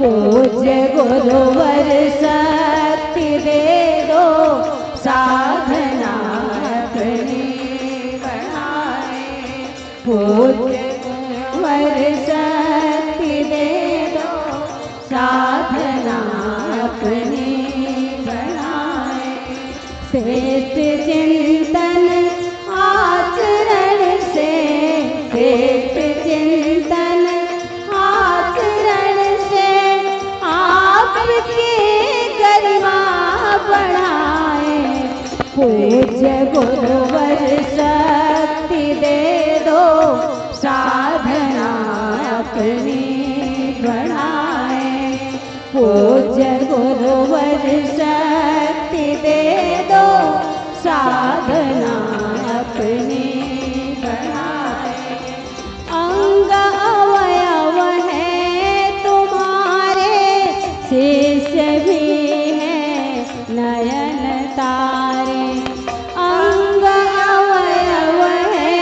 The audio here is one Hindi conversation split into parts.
पूज्य गुरुवर शक्ति दे दो, साधना अपनी बढ़ाए। पूज्य गुरुवर शक्ति दे दो, साधना अपनी बढ़ाए। श्रेष्ठ चिंतन आचरण से, श्रेष्ठ चिंतन आचरण से आपकी गरिमा बढ़ाए। पूज्य गुरुवर शक्ति दे दो, साधना अपनी बढ़ाए। पूज्य गुरुवर शक्ति दे दो, साधना अपनी बढ़ाए। अंग अवयव है तुम्हारे, शिष्य भी है नयन तारे। अंग अवयव है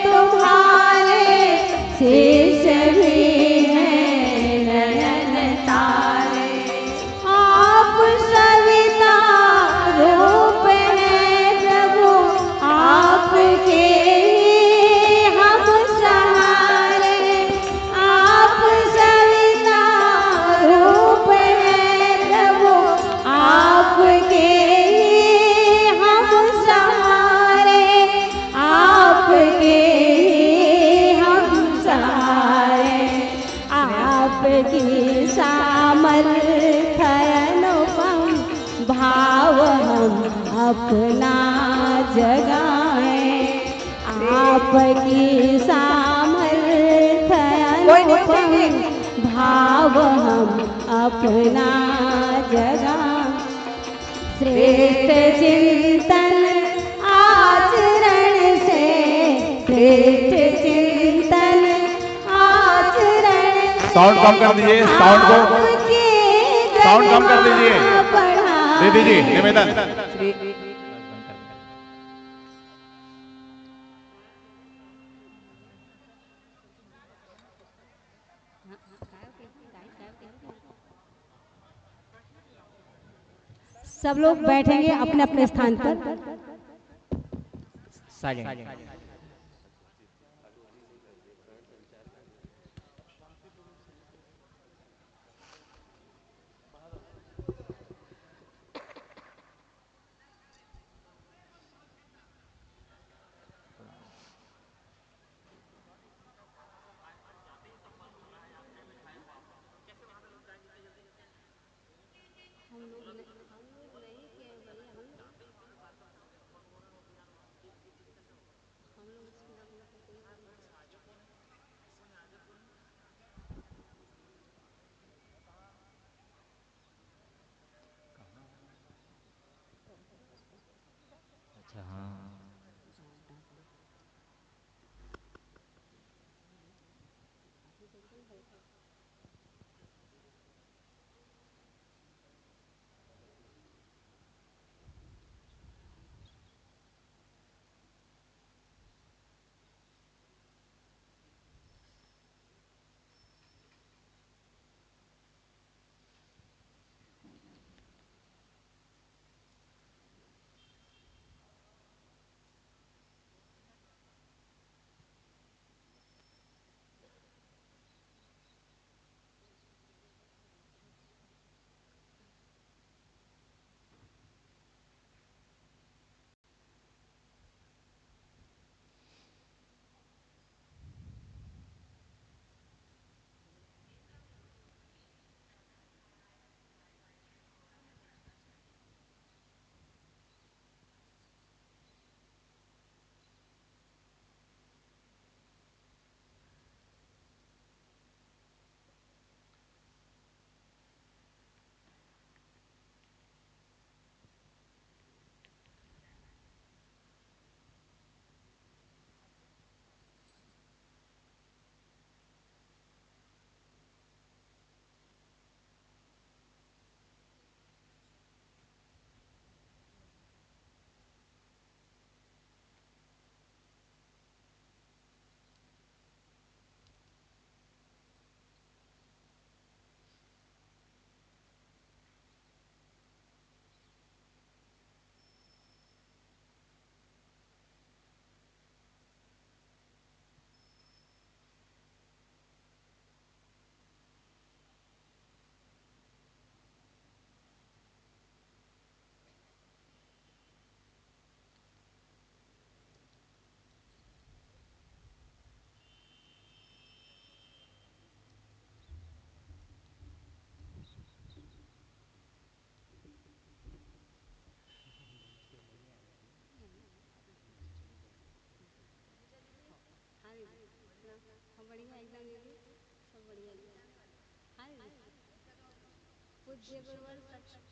तुम्हारे, शिष्य भी है नयन तारे। आप सविता रूप है प्रभु, आपके ही हम सहारे। आप सविता रूप है प्रभु, आपके ही हम सहारे। आपके ही हम सहारे। आपकी सामर्थ अनुपम भाव हम अपना जगाएं। आपकी सामर्थ अनुपम भाव हम अपना जगाएं। श्रेष्ठ चिंतन आचरण से, श्रेष्ठ चिंतन आचरण से साउंड कम कर दीजिए, साउंड कम कर दीजिए। दे दीजिए निवेदन। सब लोग बैठेंगे अपने अपने स्थान पर। हम बढ़िया एकदम दीदी, सब बढ़िया दीदी। हाँ दीदी, पूज्य गुरुवर सब।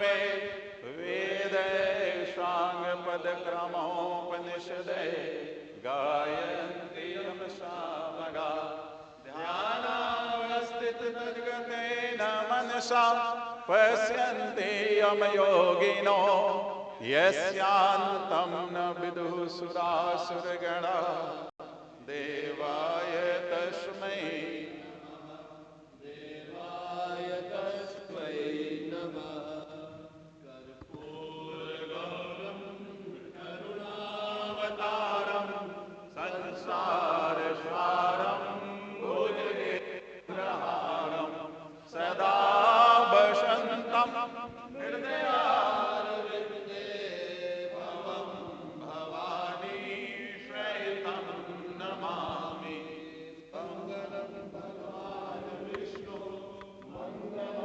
मे वेदे शाङ्गपदक्रमोपनिषदे गायन्ति यं सामगा ध्यानावस्थिततद्गतेन मनसा पश्यन्ति यं योगिनो यस्यान्तं न विदुः सुरासुरगणा देवाय तस्मै नमः। कर्पूरगौरं करुणावतारं संसारसारं भुजगेन्द्रहारं सदा वसन्तं हृदयारविन्दे भवं भवानी श्वेतं नमामि। मङ्गलं भगवान् विष्णु मङ्गलं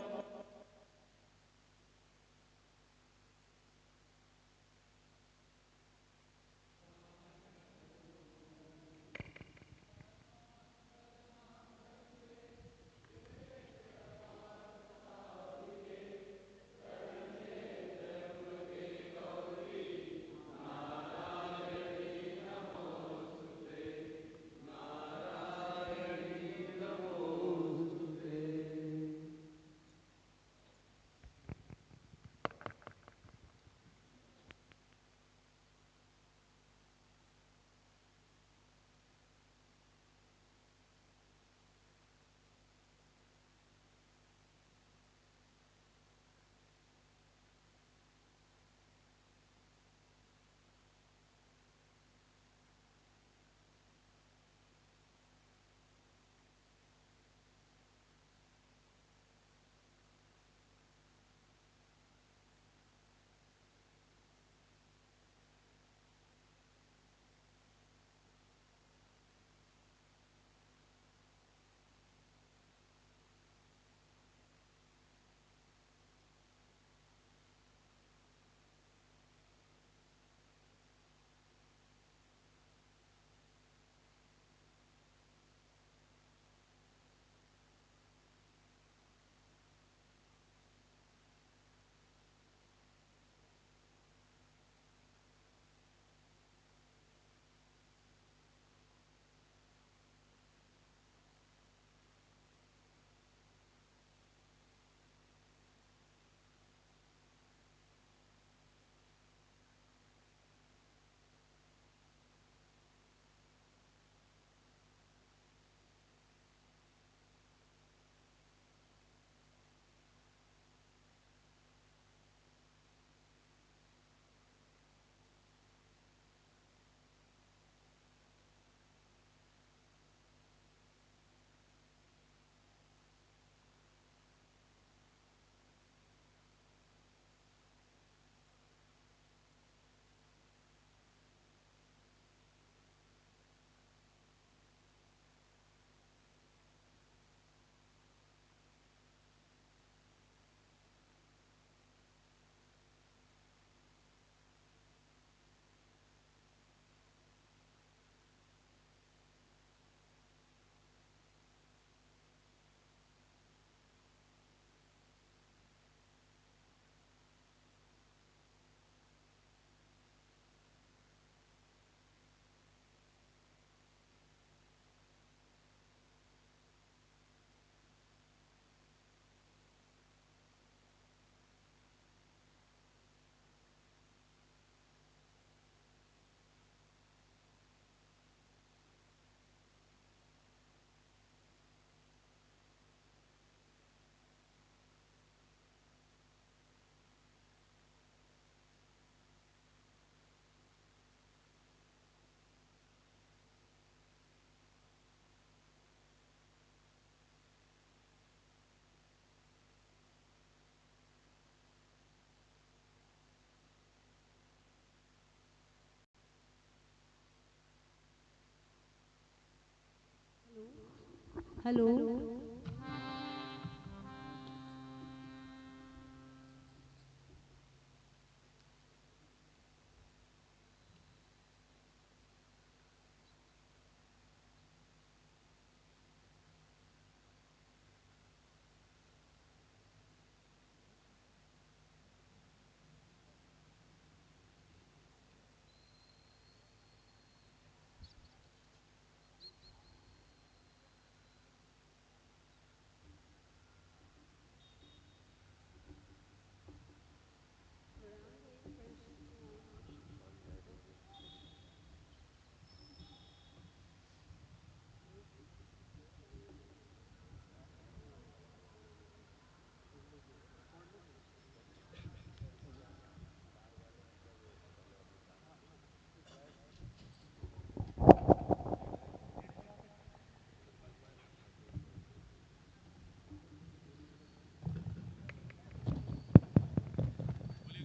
हेलो।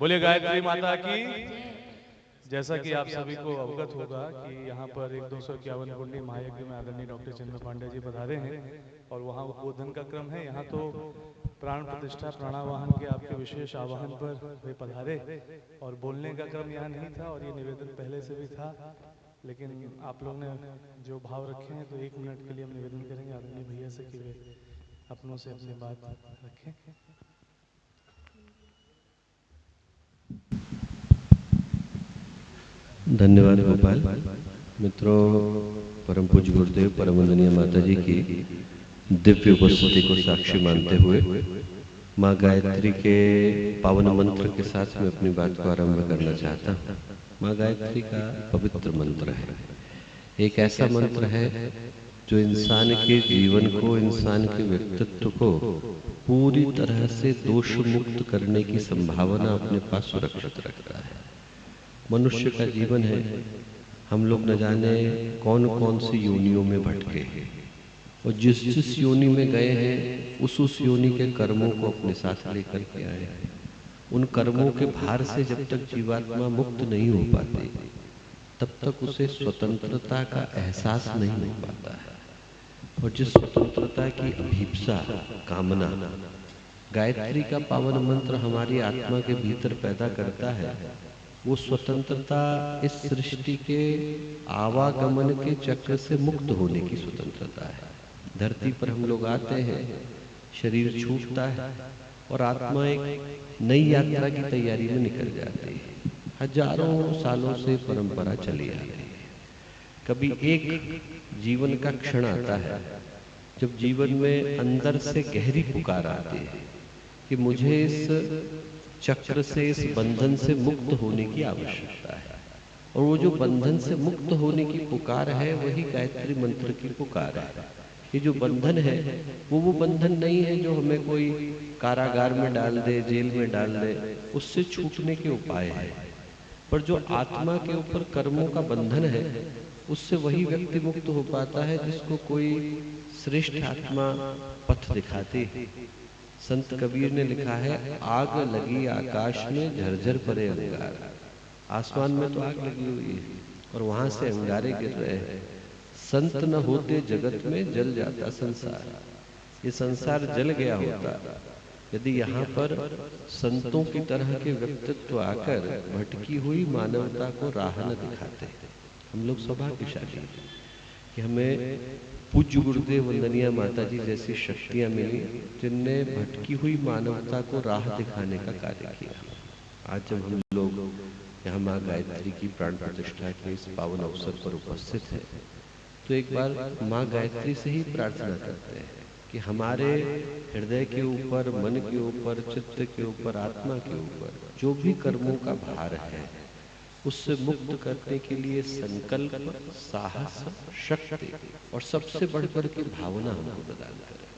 बोलिए गायत्री माता की। जय। जैसा कि आप सभी को अवगत होगा कि यहाँ पर 1251 कुंडी महायज्ञ में आदरणीय डॉक्टर चंद्र पांडे जी पधारे हैं और वहाँ उद्बोधन का क्रम है। यहाँ तो प्राण प्रतिष्ठा प्राणावाहन के आपके विशेष आवाहन पर वे पधारे और बोलने का क्रम यहाँ नहीं था और ये निवेदन पहले से भी था, लेकिन आप लोग ने जो भाव रखे हैं तो 1 मिनट के लिए हम निवेदन करेंगे आदरणीय भैया से कि वे अपनों से अपनी बात रखें। धन्यवाद गोपाल। मित्रों, परम पूज्य गुरुदेव परम वंदनीय माता जी की दिव्य उपस्थिति को साक्षी मानते हुए माँ गायत्री के पावन मंत्र के साथ मैं अपनी बात को आरंभ करना चाहता हूँ। माँ गायत्री का पवित्र मंत्र है, एक ऐसा मंत्र है जो इंसान के जीवन को, इंसान के व्यक्तित्व को पूरी तरह से दोष मुक्त करने की संभावना अपने पास सुरक्षित रखता है। मनुष्य का जीवन है, हम लोग न जाने कौन कौन सी योनियों में भटके हैं और जिस जिस योनि में गए हैं उस योनि के कर्मों को अपने साथ लेकर के आए हैं। उन कर्मों के भार से जब तक जीवात्मा मुक्त नहीं हो पाती तब तक उसे स्वतंत्रता का एहसास नहीं हो पाता है। और जिस स्वतंत्रता की अभीप्सा, कामना गायत्री का पावन मंत्र हमारी आत्मा के भीतर पैदा करता है, वो स्वतंत्रता इस सृष्टि के आवागमन के चक्र से मुक्त होने की स्वतंत्रता है। धरती पर हम लोग आते हैं, शरीर छूटता है और आत्मा एक नई यात्रा की तैयारी में निकल जाती है। हजारों सालों से परंपरा चली आ रही है। कभी एक जीवन का क्षण आता है जब जीवन में अंदर से गहरी पुकार आती है कि मुझे इस चक्र से, इस बंधन से मुक्त होने की आवश्यकता है। और वो जो बंधन से मुक्त होने की पुकार है वही गायत्री मंत्र की पुकार है। ये जो बंधन है वो बंधन नहीं है जो हमें कोई कारागार में डाल दे, जेल में डाल दे, उससे छूटने के उपाय है। पर जो आत्मा के ऊपर कर्मों का बंधन है उससे वही व्यक्ति मुक्त हो पाता है जिसको कोई श्रेष्ठ आत्मा पथ दिखाती है। संत कबीर ने लिखा है, आग लगी आकाश में झरझर पड़े अंगार। आसमान में तो आग लगी हुई है और वहां से अंगारे गिर रहे हैं। संत न होते जगत में जल जाता संसार। ये संसार जल गया होता यदि यहाँ पर संतों की तरह के व्यक्तित्व आकर भटकी हुई मानवता को राह न दिखाते। हम लोग सौभाग्यशाली हैं कि हमें पूज्य गुरुदेव वंदनीय माता जी जैसी शक्तियां मिली जिनने भटकी हुई मानवता को राह दिखाने का कार्य किया। आज जब हम लोग यहाँ माँ गायत्री की प्राण प्रतिष्ठा के इस पावन अवसर पर उपस्थित हैं तो एक बार माँ गायत्री से ही प्रार्थना करते हैं कि हमारे हृदय के ऊपर, मन के ऊपर, चित्त के ऊपर, आत्मा के ऊपर जो भी कर्मों का भार है उससे मुक्त करने के लिए संकल्प, साहस, शक्ति और सबसे बढ़कर की भावना हमको प्रदान करें।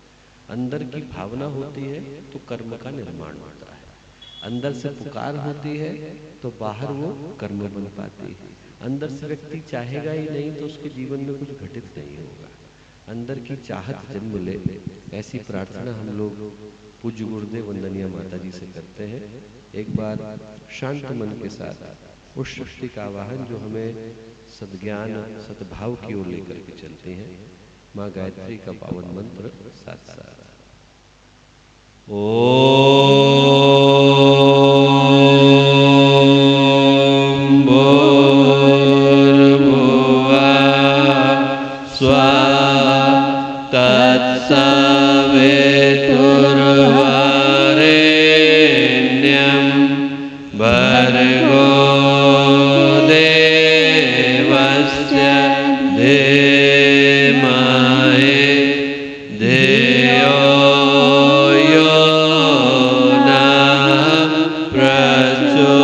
अंदर की भावना होती है तो कर्म का निर्माण होता है। अंदर से पुकार होती है तो बाहर वो कर्म बन पाती है। अंदर से व्यक्ति चाहेगा ही नहीं तो उसके जीवन में कुछ घटित नहीं होगा। अंदर की चाहत जन्म ले, ऐसी प्रार्थना हम लोग पूज्य गुरुदेव वंदनीय माता जी से करते हैं। एक बार शांत मन के साथ उस शक्ति का आवाहन जो हमें सद्ज्ञान, सद्भाव की ओर लेकर के चलते हैं, माँ गायत्री का पावन मंत्र साथ साथ। ओम भूर्भुवः स्वः तत्सवितुर्वरेण्यं भर्गो देवस्य धीमहि धियो यो नः प्रचोदयात्।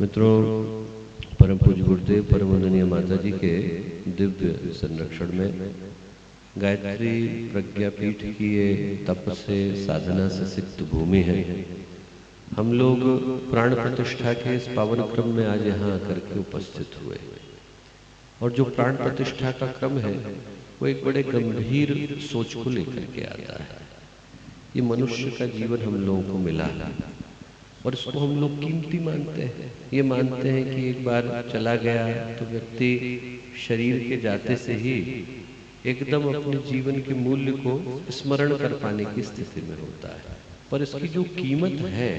मित्रों, परम पूज्य गुरुदेव परम वंदनीय माता जी के दिव्य संरक्षण में गायत्री प्रज्ञापीठ की ये तप से, साधना से सिक्त भूमि है। हम लोग प्राण प्रतिष्ठा के इस पावन क्रम में आज यहाँ आकर के उपस्थित हुए और जो प्राण प्रतिष्ठा का क्रम है वो एक बड़े गंभीर सोच को लेकर के आता है। ये मनुष्य का जीवन हम लोगों को मिला और इसको हम लोग कीमती मानते हैं। ये मानते हैं कि एक बार चला गया तो व्यक्ति शरीर के जाते से ही एकदम अपने जीवन के मूल्य को स्मरण कर पाने की स्थिति में होता है। पर इसकी जो कीमत है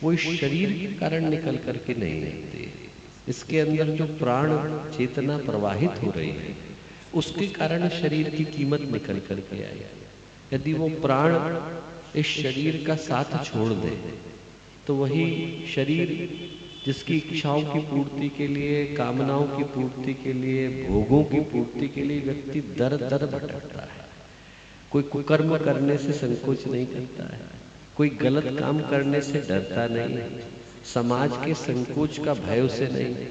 वो इस शरीर के कारण निकल करके नहीं रहती। इसके अंदर जो प्राण चेतना प्रवाहित हो रही है उसके कारण शरीर की कीमत निकल करके आई। यदि वो प्राण इस शरीर का साथ छोड़ दे तो वही शरीर जिसकी इच्छाओं की पूर्ति के लिए, कामनाओं की पूर्ति के लिए, भोगों की पूर्ति के लिए व्यक्ति दर दर भटकता है। कोई कुकर्म करने से संकोच नहीं करता है, कोई गलत काम करने से डरता नहीं, समाज के संकोच का भय उसे नहीं,